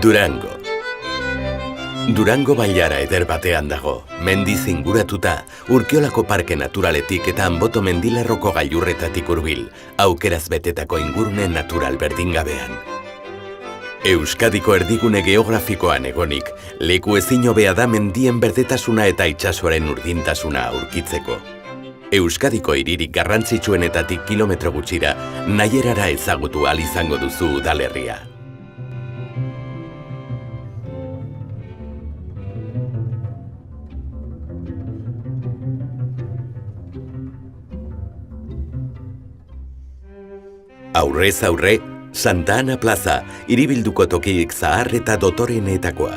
Durango. Durango bailara eder batean dago, mendiz inguratuta, Urkiolako Parke Naturaletik eta Anboto mendilerroko gailurretatik hurbil, aukeraz betetako ingurune natural berdingabean. Euskadiko erdigune geografikoan egonik, leku ezin hobea da mendien berdetasuna eta itsasoaren urdintasuna aurkitzeko. Euskadiko hiririk garrantzitsuenetatik kilometro gutxira, nahierara ezagutu ahal izango duzu udalerria. Aurrez aurre, Santa Ana Plaza, hiribilduko tokiik zahar eta dotoreenetakoa.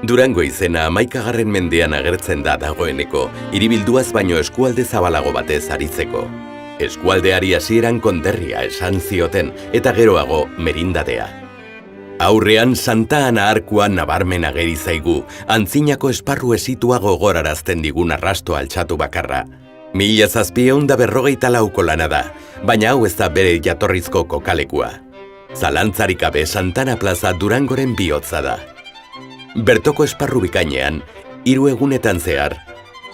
Durango izena 11. mendean agertzen da dagoeneko, hiribilduaz baino eskualde zabalago batez aritzeko. Eskualdeari hasieran konderria esan zioten eta geroago merindadea. Aurrean Santa Ana arkua nabarmen ageri zaigu, antzinako esparru esitua gogorarazten digun arrasto altxatu bakarra. 1754 lana da, baina hau ez da bere jatorrizko kokalekua. Zalantzarik gabe Santa Ana Plaza Durangoren bihotza da. Bertoko esparru bikainean, 3 egunetan zehar,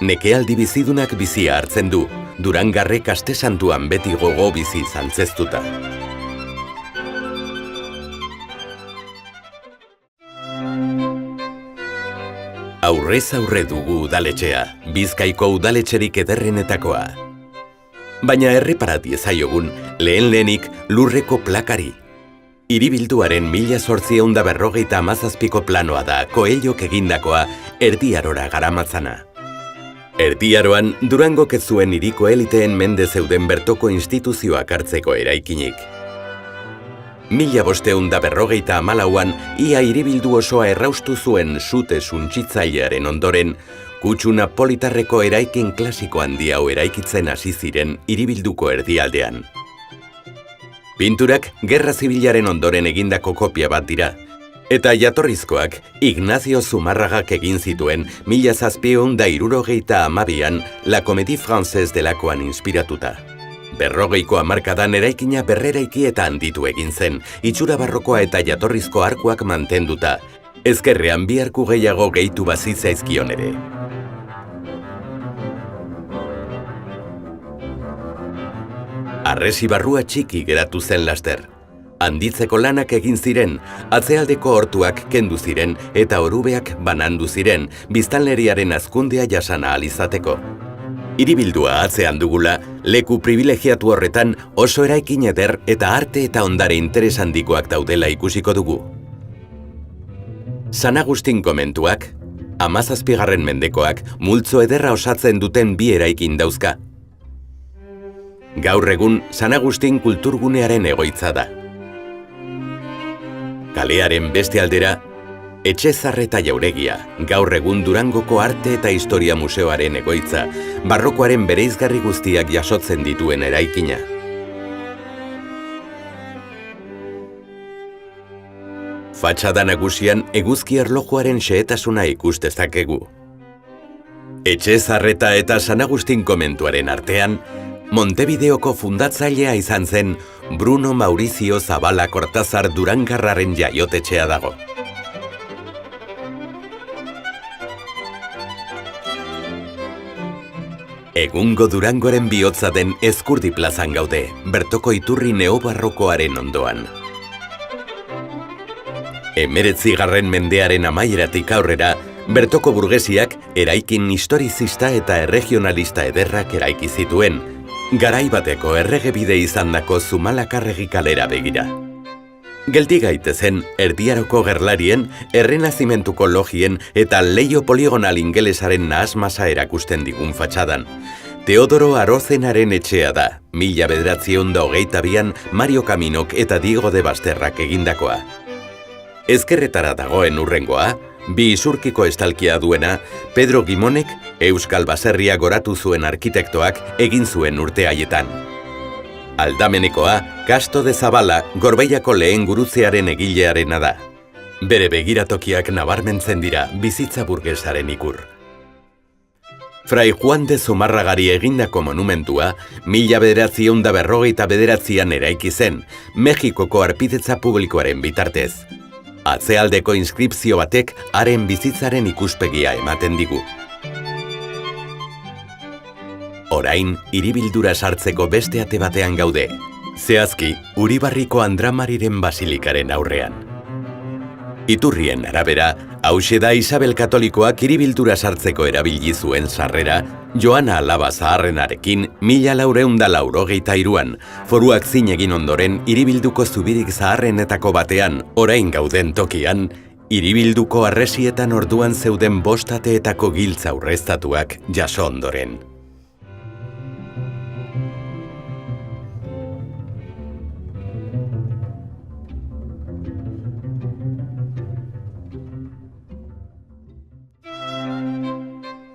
nekealdi bizidunak bizia hartzen du, Durangarrek aste santuan beti gogo bizi zantzeztuta. Aurrez aurre dugu udaletxea, Bizkaiko udaletxerik ederrenetakoa. Baina erreparat diezaiogun, lehenik lurreko plakari. Hiribilduaren 1857ko planoa da Koellok egindakoa Erdi Arora garamatzana. Erdi Aroan, Durangok ez zuen hiriko eliteen mende zeuden bertoko instituzioak hartzeko eraikinik. 1554an, ia hiribildu osoa erraustu zuen sute suntsitzailearen ondoren, kutsu napolitarreko eraikin klasiko handi hau eraikitzen hasi ziren hiribilduko erdialdean. Pinturak Gerra Zibilaren ondoren egindako kopia bat dira, eta jatorrizkoak Ignacio Zumarragak egin zituen 1772an La Comédie Française delakoan inspiratuta. 40ko hamarkadan eraikina berreraiki eta handitu egin zen, itxura barrokoa eta jatorrizko arkuak mantenduta, ezkerrean 2 arku gehiago gehitu bazitzaizkion ere. Harresi barrua txiki geratu zen laster. Handitzeko lanak egin ziren, atzealdeko hortuak kendu ziren eta orubeak banandu ziren, biztanleriaren hazkundea jasan ahal izateko. Hiribildua atzean dugula, leku privilegiatu horretan oso eraikin eder eta arte eta ondare interes handikoak daudela ikusiko dugu. San Agustin komentuak, 17. mendekoak, multzo ederra osatzen duten 2 eraikin dauzka. Gaur egun San Agustin kulturgunearen egoitza da. Kalearen beste aldera, Etxezarreta jauregia, gaur egun Durangoko Arte eta Historia Museoaren egoitza, barrokoaren bereizgarri guztiak jasotzen dituen eraikina. Fatxada nagusian eguzki erlojuaren xehetasuna ikus dezakegu. Etxezarreta eta San Agustin komentuaren artean, Montevideoko fundatzailea izan zen Bruno Maurizio Zabala Cortázar Durangarraren jaiotetxea dago. Egungo Durangoren bihotza den Ezkurdi plazan gaude, bertoko iturri neobarrokoaren ondoan. 19. mendearen amaieratik aurrera, bertoko burgesiak eraikin historizista eta erregionalista ederrak eraiki zituen, garai bateko erregebide izandako Zumalakarregi kalera begira. Geldi gaitezen Erdi Aroko gerlarien, errenazimentuko logien eta leio poligonal ingelesaren nahasmasa erakusten digun fatxadan. Teodoro Arozenaren etxea da, 1922an Mario Kaminok eta Diego de Basterrak egindakoa. Ezkerretara dagoen urrengoa, 2 isurkiko estalkia duena, Pedro Gimonek, Euskal Baserria goratu zuen arkitektoak egin zuen urte haietan. Aldamenekoa, Casto de Zabala, Gorbeiako lehen gurutzearen egilearena da. Bere begiratokiak nabarmentzen dira bizitza burgesaren ikur. Fray Juan de Zumarragari egindako monumentua 1949an eraiki zen, Mexikoko arpidetza publikoaren bitartez. Atzealdeko inskripzio batek haren bizitzaren ikuspegia ematen digu. Orain, hiribildura sartzeko beste ate batean gaude. Zehazki, Uribarriko Andramariren basilikaren aurrean. Iturrien arabera, hauxe da Isabel Katolikoak hiribildura sartzeko erabili zuen sarrera, Joana Alaba Zaharrenarekin 1483an, foruak zin egin ondoren hiribilduko zubirik zaharrenetako batean, orain gauden tokian, hiribilduko harresietan orduan zeuden 5 ateetako giltza urreztatuak jaso ondoren.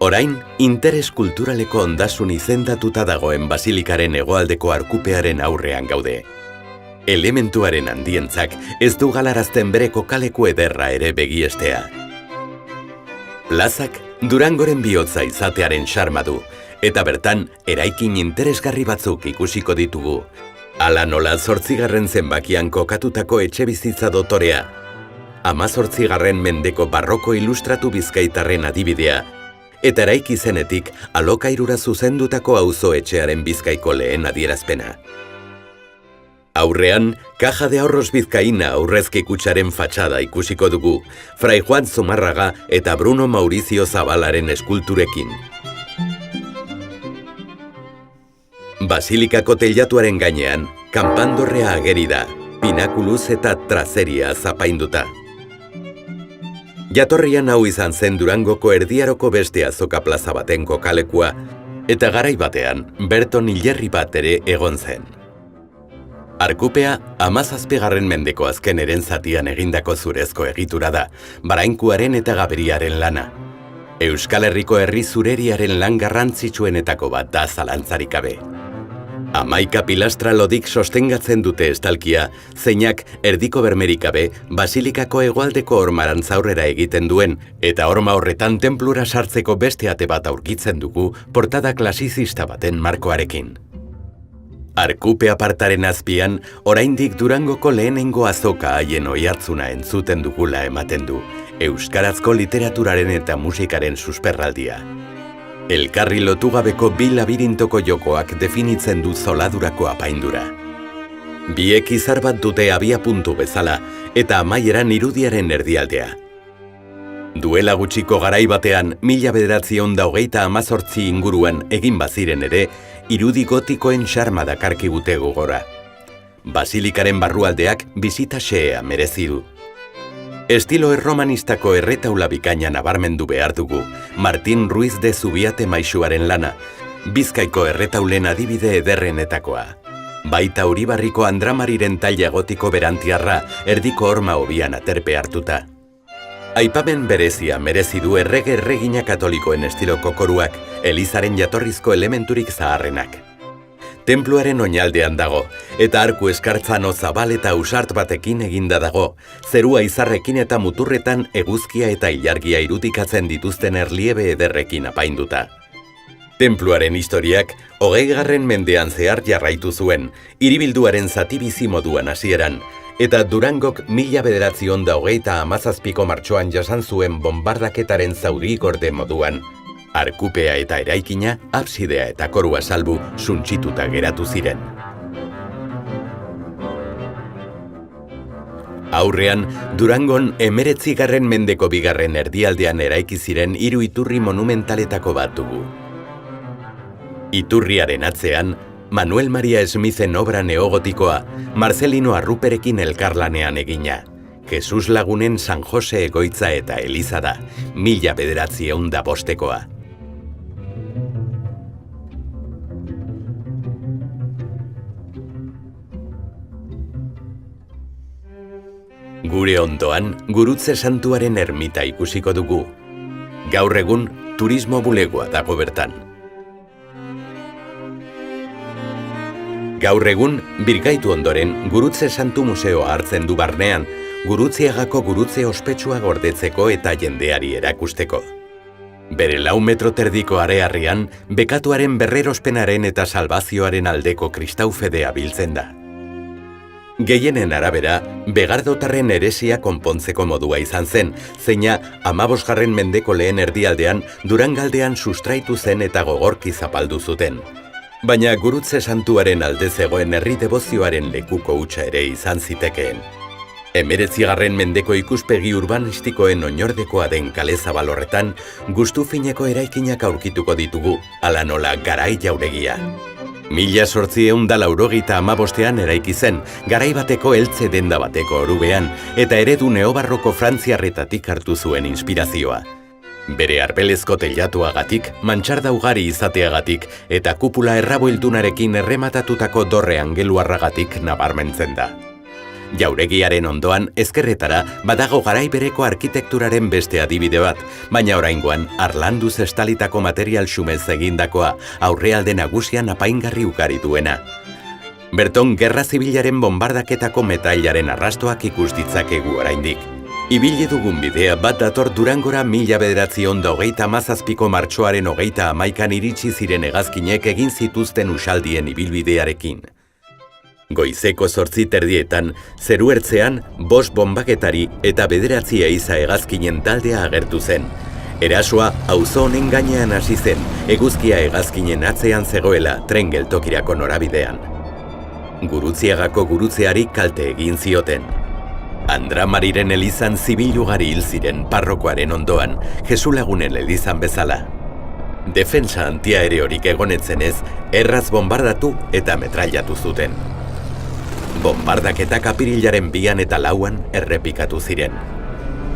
Orain, interes kulturaleko ondasun izendatuta dagoen basilikaren hegoaldeko arkupearen aurrean gaude. Elementuaren handientzak ez du galarazten bere kokaleku ederra ere begiestea. Plazak Durangoren bihotza izatearen xarma du, eta bertan eraikin interesgarri batzuk ikusiko ditugu. Hala nola 8. zenbakian kokatutako etxebizitza dotorea, 18. mendeko barroko ilustratu bizkaitarren adibidea, eta eraiki zenetik alokairura zuzendutako auzo etxearen Bizkaiko lehen adierazpena. Aurrean, Caja de Ahorros Bizkaina aurrezki kutxaren fatxada ikusiko dugu, Fray Juan Zumarraga eta Bruno Maurizio Zabalaren eskulturekin. Basilikako teilatuaren gainean, kanpandorrea ageri da, pinakuluz eta trazeria zapainduta. Jatorrian hau izan zen Durangoko erdiaroko beste azoka plaza baten kokalekua, eta garai batean berton hilerri bat ere egon zen. Arkupea 17. mendeko azkeneren zatian egindako zurezko egitura da, Barainkuaren eta Gaberiaren lana. Euskal Herriko herri zureriaren lan garrantzitsuenetako bat da zalantzarik gabe. 11 pilastra lodik sostengatzen dute estalkia, zeinak erdiko bermerik gabe basilikako hegoaldeko hormarantz aurrera egiten duen, eta horma horretan tenplura sartzeko beste ate bat aurkitzen dugu portada klasizista baten markoarekin. Arkupe apartaren azpian, oraindik Durangoko lehenengo azoka haien oihartzuna entzuten dugula ematen du, euskarazko literaturaren eta musikaren susperraldia. Elkarri lotugabeko bi labirintoko jokoak definitzen du zoladurako apaindura. Biek izar bat dute abia puntu bezala, eta amaieran irudiaren erdialdea. Duela gutxiko garai batean, 1928 inguruan egin baziren ere, irudi gotikoen xarma dakarkigute gogora. Basilikaren barrualdeak bisita xehea merezi du. Estilo erromanistako erretaula bikaina nabarmendu behar dugu, Martin Ruiz de Zubiate maisuaren lana, Bizkaiko erretaulen adibide ederrenetakoa. Baita Uribarriko Andramariren taila gotiko berantiarra, erdiko horma hobian aterpe hartuta. Aipamen berezia merezi du errege-erregina katolikoen estiloko koruak, elizaren jatorrizko elementurik zaharrenak. Tenpluaren oinaldean dago, eta arku eskartzano zabal eta usart batekin eginda dago, zerua izarrekin eta muturretan eguzkia eta ilargia irudikatzen dituzten erliebe ederrekin apainduta. Tenpluaren historiak 20. mendean zehar jarraitu zuen, hiribilduaren zati bizi moduan hasieran, eta Durangok 1927ko martxoan jasan zuen bombardaketaren zauri gorde moduan. Arkupea eta eraikina, absidea eta korua salbu, suntsituta geratu ziren. Aurrean, Durangon 19. mendeko 2. erdialdean eraiki ziren 3 iturri monumentaletako bat dugu. Iturriaren atzean, Manuel Maria Smithen obra neogotikoa, Marcelino Arruperekin elkarlanean egina. Jesus Lagunen San Jose egoitza eta eliza da, 1905koa. Gure ondoan, Gurutze Santuaren ermita ikusiko dugu. Gaur egun, turismo bulegoa dago bertan. Gaur egun, birgaitu ondoren, Gurutze Santu Museoa hartzen du barnean, Gurutziagako gurutze ospetsua gordetzeko eta jendeari erakusteko. Bere 4 metro terdiko arearrian, bekatuaren berrerospenaren eta salvazioaren aldeko kristau fedea biltzen da. Gehienen arabera, begardotarren heresia konpontzeko modua izan zen, zeina 15. mendeko lehen erdialdean Durangaldean sustraitu zen eta gogorki zapaldu zuten. Baina Gurutze Santuaren alde zegoen herri debozioaren lekuko hutsa ere izan zitekeen. 19. mendeko ikuspegi urbanistikoen oinordekoa den kale zabal horretan, gustu fineko eraikinak aurkituko ditugu, hala nola Garai jauregia. 1885 eraiki zen, garai bateko eltze denda bateko orubean, eta eredu neobarroko frantziarretatik hartu zuen inspirazioa. Bere arbelezko teilatuagatik, mantxarda ugari izateagatik, eta kupula erraboildunarekin errematatutako dorre angeluarragatik nabarmentzen da. Jauregiaren ondoan, ezkerretara, badago garai bereko arkitekturaren beste adibide bat, baina oraingoan harlanduz estalitako material xumez egindakoa, aurrealde nagusian apaingarri ugari duena. Berton, gerra zibilaren bombardaketako metailaren arrastoak ikus ditzakegu oraindik. Ibili dugun bidea bat dator Durangora 1937ko martxoaren 31an iritsi ziren hegazkinek egin zituzten usaldien ibilbidearekin. Goizeko 8:00 zeru ertzean 5 bombaketari eta 9 ehiza hegazkinen taldea agertu zen. Erasoa auzo honen gainean hasi zen, eguzkia hegazkinen atzean zegoela tren geltokirako norabidean. Gurutziagako gurutzeari kalte egin zioten. Andramariren elizan zibil ugari hil ziren parrokoaren ondoan, Jesulagunen elizan bezala. Defensa antiaereorik egonetzenez, erraz bombardatu eta metrailatu zuten. Bombardaketak apirilaren 2 eta 4 errepikatu ziren.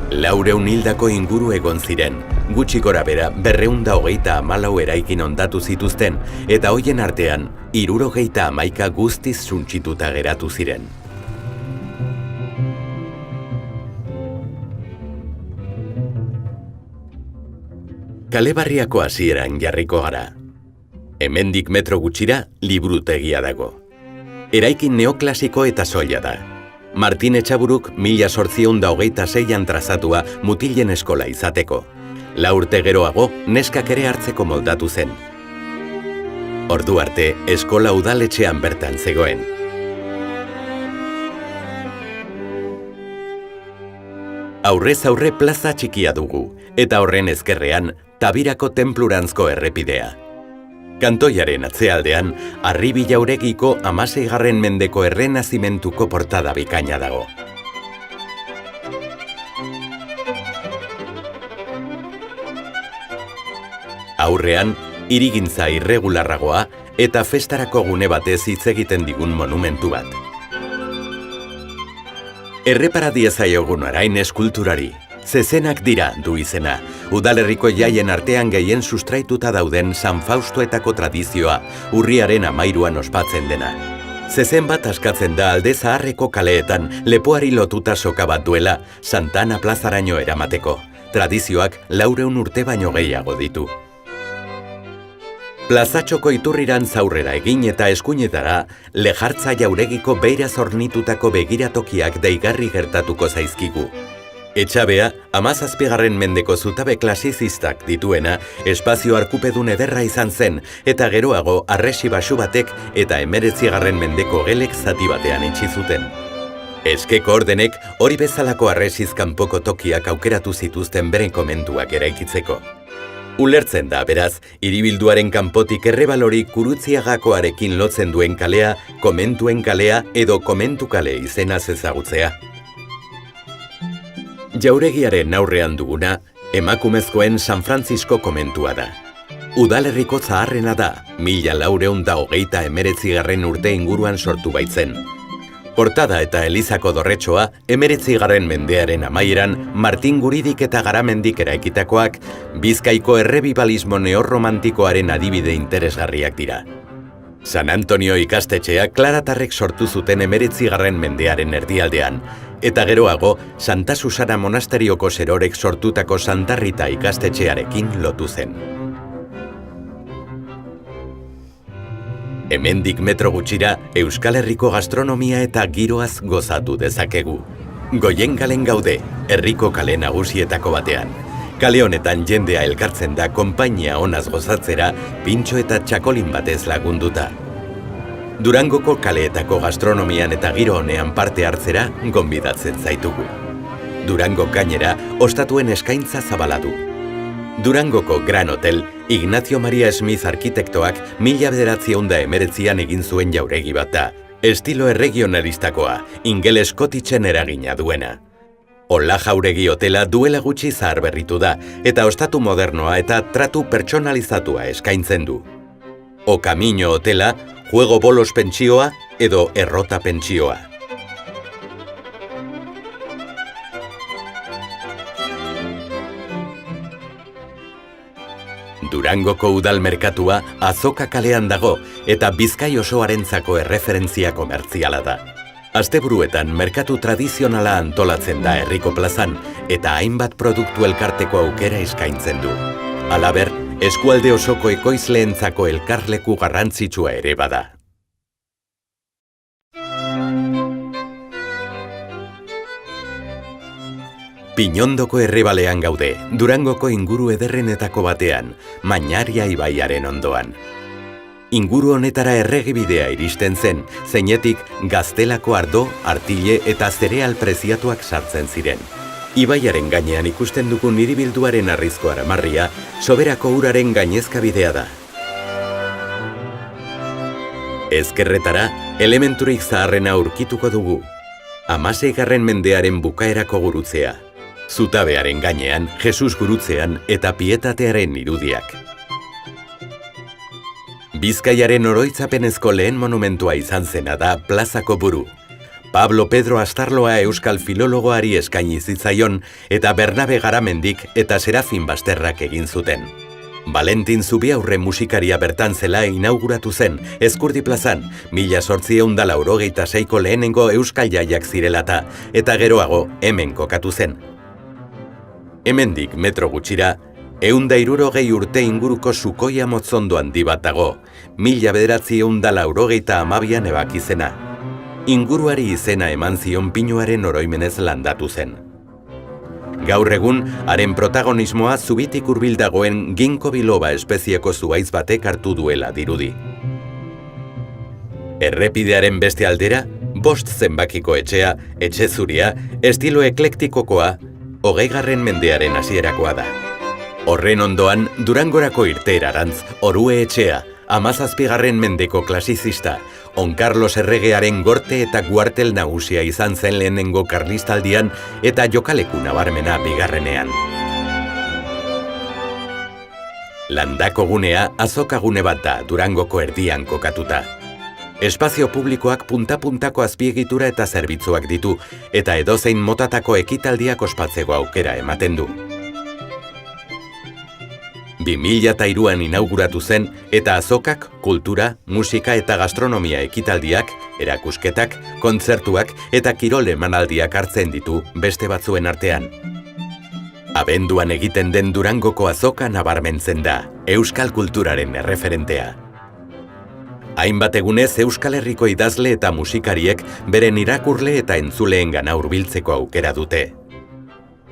400 hildako inguru egon ziren, gutxi gorabera 234 eraikin hondatu zituzten, eta hoien artean 71 guztiz suntsituta geratu ziren. Kalebarriako hasieran jarriko gara. Hemendik metro gutxira liburutegia dago. Eraikin neoklasiko eta soila da. Martin Etxaburuk 1826an trazatua mutilen eskola izateko. 4 urte geroago, neskak ere hartzeko moldatu zen. Ordu arte, eskola udaletxean bertan zegoen. Aurrez aurre plaza txikia dugu, eta horren ezkerrean, Tabirako tenplurantzko errepidea. Kantoiaren atzealdean, Arribi Jauregiko 16. mendeko errenazimentuko portada bikaina dago. Aurrean, hirigintza irregularragoa eta festarako gune batez hitz egiten digun monumentu bat. Errepara diezaiogun orain eskulturari. Zezenak dira du izena, udalerriko jaien artean gehien sustraituta dauden San Faustoetako tradizioa, urriaren 13an ospatzen dena. Zezen bat askatzen da Alde Zaharreko kaleetan, lepoari lotuta soka bat duela, Santana plazaraino eramateko. Tradizioak 400 urte baino gehiago ditu. Plazatxoko iturrirantz aurrera egin eta eskuinetara, Lejartza Jauregiko beiraz hornitutako begiratokiak deigarri gertatuko zaizkigu. Etxabea, 17. mendeko zutabe klasizistak dituena, espazio arkupedun ederra izan zen, eta geroago arresi basu batek eta 19. mendeko gelek zati batean itxi zuten. Eskeko ordenek hori bezalako arresiz kanpoko tokiak aukeratu zituzten beren komentuak eraikitzeko. Ulertzen da, beraz, hiribilduaren kanpotik Errebalori Gurutziagakoarekin lotzen duen kalea, komentuen kalea edo komentu kale izenaz ezagutzea. Jauregiaren aurrean duguna, emakumezkoen San Francisco komentua da. Udalerriko zaharrena da, 1489 urte inguruan sortu baitzen. Portada eta elizako dorretxoa, 19. mendearen amaieran, Martin Guridik eta Garamendik eraikitakoak, Bizkaiko errebibalismo neorromantikoaren adibide interesgarriak dira. San Antonio ikastetxea Klaratarrek sortu zuten 19. mendearen erdialdean, eta geroago Santa Susana monasterioko serorek sortutako Santa Rita ikastetxearekin lotu zen. Hemendik metro gutxira Euskal Herriko gastronomia eta giroaz gozatu dezakegu. Goiengalen gaude, herriko kale nagusietako batean. Kale honetan jendea elkartzen da konpainia onaz gozatzera, pintxo eta txakolin batez lagunduta. Durangoko kaleetako gastronomian eta giro honean parte hartzera gonbidatzen zaitugu. Durango gainera ostatuen eskaintza zabala du. Durangoko Gran Hotel, Ignacio Maria Smith arkitektoak 1919an egin zuen jauregi bat da, estilo erregionalistakoa, ingeles cottageen eragina duena. Hola jauregi hotela duela gutxi zaharberritu da, eta ostatu modernoa eta tratu pertsonalizatua eskaintzen du. O Camino hotela, juego bolos pentsioa edo errota pentsioa. Durangoko udal merkatua Azoka kalean dago eta Bizkai osoarentzako erreferentzia komertziala da. Asteburuetan merkatu tradizionala antolatzen da herriko plazan eta hainbat produktu elkarteko aukera eskaintzen du. Halaber, eskualde osoko ekoizleentzako elkarleku garrantzitsua ere bada. Pinondoko errebalean gaude, Durangoko inguru ederrenetako batean, Mañaria ibaiaren ondoan. Inguru honetara erregibidea iristen zen, zeinetik Gaztelako ardo, artile eta zereal preziatuak sartzen ziren. Ibaiaren gainean ikusten dugun hiribilduaren harrizko aramarria, Soberako uraren gainezkabidea da. Ezkerretara, elementurik zaharrena aurkituko dugu. 16. mendearen bukaerako gurutzea. Zutabearen gainean, Jesus gurutzean eta pietatearen irudiak. Bizkaiaren oroitzapenezko lehen monumentua izan zena da plazako buru. Pablo Pedro Astarloa euskal filologoari eskaini zitzaion eta Bernabe Garamendik eta Serafin Basterrak egin zuten. Valentin Zubiaurre musikaria bertan zela inauguratu zen, Ezkurdi plazan, 1886ko lehenengo euskal jaiak zirelata, eta geroago hemen kokatu zen. Hemendik metro gutxira, 160 urte inguruko Sukoia motzondo handi bat dago, 1982an ebakizena. Inguruari izena eman zion pinuaren oroimenez landatu zen. Gaur egun, haren protagonismoa zubitik hurbil dagoen ginko biloba espezieko zuhaitz batek hartu duela dirudi. Errepidearen beste aldera, 5 zenbakiko etxea, etxe zuria, estilo eklektikokoa, 20. mendearen hasierakoa da. Horren ondoan, Durangorako irteerarantz, Orue etxea, 17. mendeko klasizista, On Carlos erregearen gorte eta guartel nagusia izan zen lehenengo karlistaldian eta jokaleku nabarmena bigarrenean. Landako gunea Azoka gune bat da Durangoko erdian kokatuta. Espazio publikoak punta-puntako azpiegitura eta zerbitzuak ditu, eta edozein motatako ekitaldiak ospatzeko aukera ematen du. 2003an inauguratu zen eta Azokak kultura, musika eta gastronomia ekitaldiak, erakusketak, kontzertuak eta kirol emanaldiak hartzen ditu beste batzuen artean. Abenduan egiten den Durangoko Azoka nabarmentzen da, euskal kulturaren erreferentea. Hainbat egunez Euskal Herriko idazle eta musikariek beren irakurle eta entzuleengana hurbiltzeko aukera dute.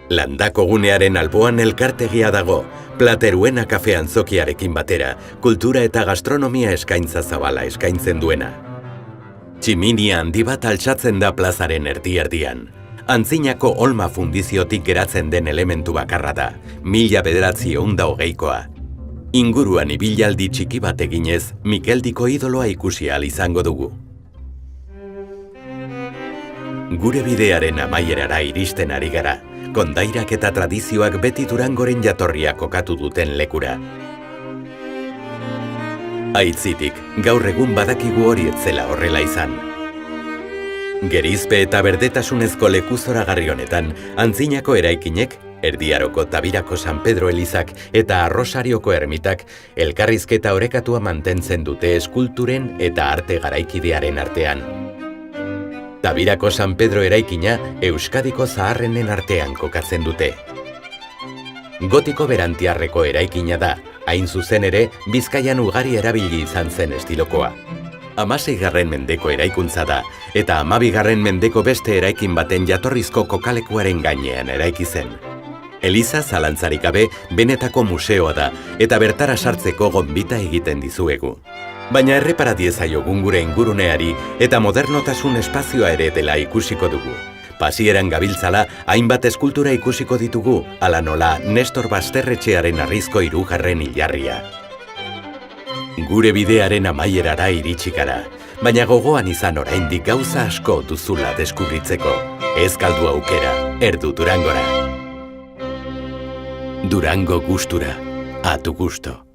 Landako gunearen alboan elkartegia dago, Plateruena kafean zokiarekin batera, kultura eta gastronomia eskaintza zabala eskaintzen duena. Tximinia handi bat altxatzen da plazaren erdi-erdian. Antzinako olma fundiziotik geratzen den elementu bakarra da, 1920koa. Inguruan ibilaldi txiki bat eginez, Mikeldiko idoloa ikusi ahal izango dugu. Gure bidearen amaierara iristen ari gara, kondairak eta tradizioak beti Durangoren jatorria kokatu duten lekura. Aitzitik, gaur egun badakigu hori ez zela horrela izan. Gerizpe eta berdetasunezko leku zoragarri honetan, antzinako eraikinek, Erdiaroko Tabirako San Pedro elizak eta Arrosarioko ermitak elkarrizketa orekatua mantentzen dute eskulturen eta arte garaikidearen artean. Tabirako San Pedro eraikina Euskadiko zaharrenen artean kokatzen dute. Gotiko berantiarreko eraikina da, hain zuzen ere Bizkaian ugari erabili izan zen estilokoa. 16. mendeko eraikuntza da, eta 12. mendeko beste eraikin baten jatorrizko kokalekuaren gainean eraiki zen. Eliza zalantzarik gabe benetako museoa da, eta bertara sartzeko gonbita egiten dizuegu. Baina errepara diezaiogun gure inguruneari eta modernotasun espazioa ere dela ikusiko dugu. Pasieran gabiltzala, hainbat eskultura ikusiko ditugu, ala nola Nestor Basterretxearen harrizko 3. hilarria. Gure bidearen amaierara iritsi gara, baina gogoan izan oraindik gauza asko duzula deskubritzeko. Ez galdu aukera, erdu Durangora. Durango gustura, a tu gusto.